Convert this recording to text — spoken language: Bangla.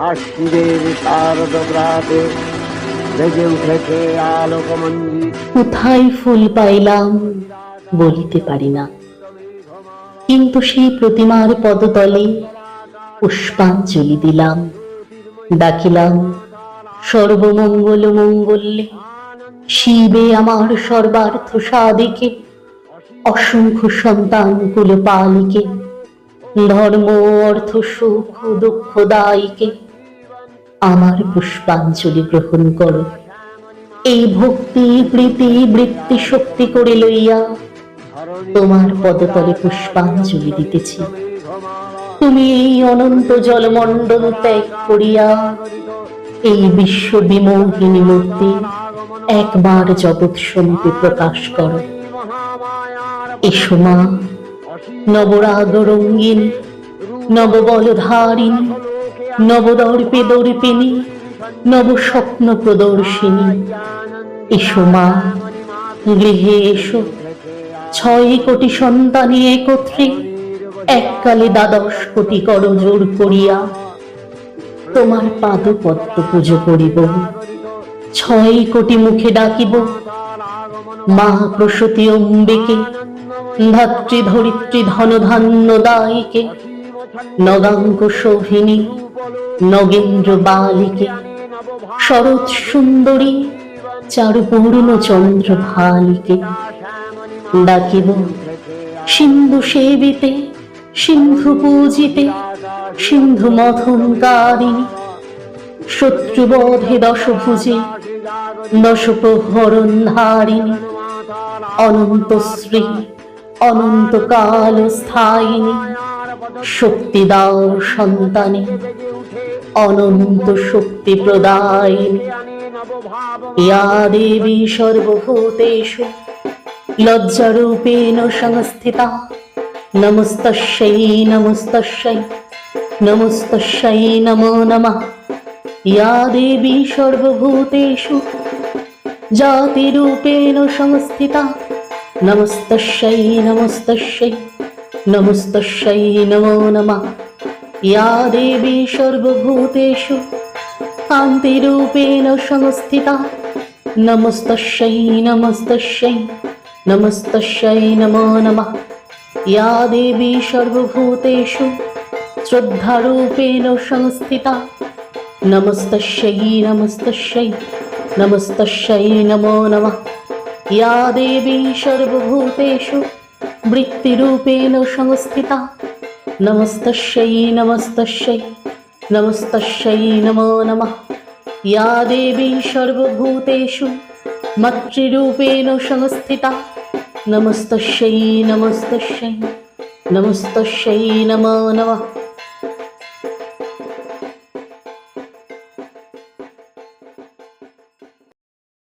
আশ্বিনের শারদ প্রাতে বেজে উঠেছে আলোকমঞ্জিত। কোথায় ফুল পাইলাম বলিতে পারি না, কিন্তু সেই প্রতিমার পদতলে পুষ্পাঞ্জলি দিলাম। ডাকিলাম সর্বমঙ্গল মঙ্গলে, শিবে আমার সর্বার্থ সাধিকে, অসংখ্য সন্তান কুল পালিকে, ধর্ম অর্থ সুখ দুঃখ দায়ীকে আমার পুষ্পাঞ্জলি গ্রহণ করো। এই ভক্তি প্রীতি বৃত্তি শক্তি করে লইয়া তোমার পদতলে পুষ্পাঞ্জলি দিতেছি। তুমি এই অনন্ত জলমণ্ডল ত্যাগ করিয়া এই বিশ্ব বিমোহিনী মূর্তি একবার জগৎ সমীপে প্রকাশ করো। এসো মা, নবরাগ রঙ্গিনী, নববলধারিণী, নবদর্পে দর্পিনী, নব স্বপ্ন প্রদর্শিনী। এসো মা, গৃহে এসো। 6 কোটি সন্তানী একত্রে এককালে 12 কোটি করজোড় করিয়া তোমার পাদপদ্ম পুজো করিব। 6 কোটি মুখে ডাকিব মা প্রসূতি অম্বিকে, ধাত্রী ধরিত্রী ধনধান্য দায়িকে, নগাঙ্ক শোভিনী, নগেন্দ্র বালিকে, শরৎ সুন্দরী, চারুপূর্ণ চন্দ্র ভালিকে। ডাকিব সিন্ধু সেবিতে, সিন্ধু পূজিতে, সিন্ধু মথনকারিণী, শত্রুবধে দশভুজে, দশপ্রহরণ ধারিণী, অনন্ত শ্রী অনন্ত কাল স্থায়িনী, শক্তি দাও সন্তানে, অনন্ত শক্তি প্রদায়িনী। ইয়া দেবী সর্বভূতেষু লজ্জারূপেণ সংস্থিতা, নমস্তস্যৈ নমস্তস্যৈ নমস্তস্যৈ নমো নমঃ। ইয়া দেবী সর্বভূতেষু জাতিরূপেণ সংস্থিতা, নমস্তস্যৈ নমস্তস্যৈ নমস্তস্যৈ নমো নমঃ। ইয়া দেবী সর্বভূতেষু কান্তিরূপেণ সংস্থিতা, নমস্তস্যৈ নমস্তস্যৈ নমস্তস্যৈ নমো নমঃ। ইয়া দেবী সর্বভূতেষু শ্রদ্ধারূপেণ সংস্থিতা, নমস্তস্যৈ নমস্তস্যৈ নমস্তস্যৈ নমো নমঃ। ইয়া দেবী সর্বভূতেষু বৃত্তিরূপেণ সংস্থিতা, নমস্তস্যৈ নমস্তস্যৈ নমস্তস্যৈ নমো নমঃ। ইয়া দেবী সর্বভূতেষু মাতৃরূপেণ সংস্থিতা, নমস্তস্যৈ নমস্তস্যৈ নমস্তস্যৈ নমো নমঃ।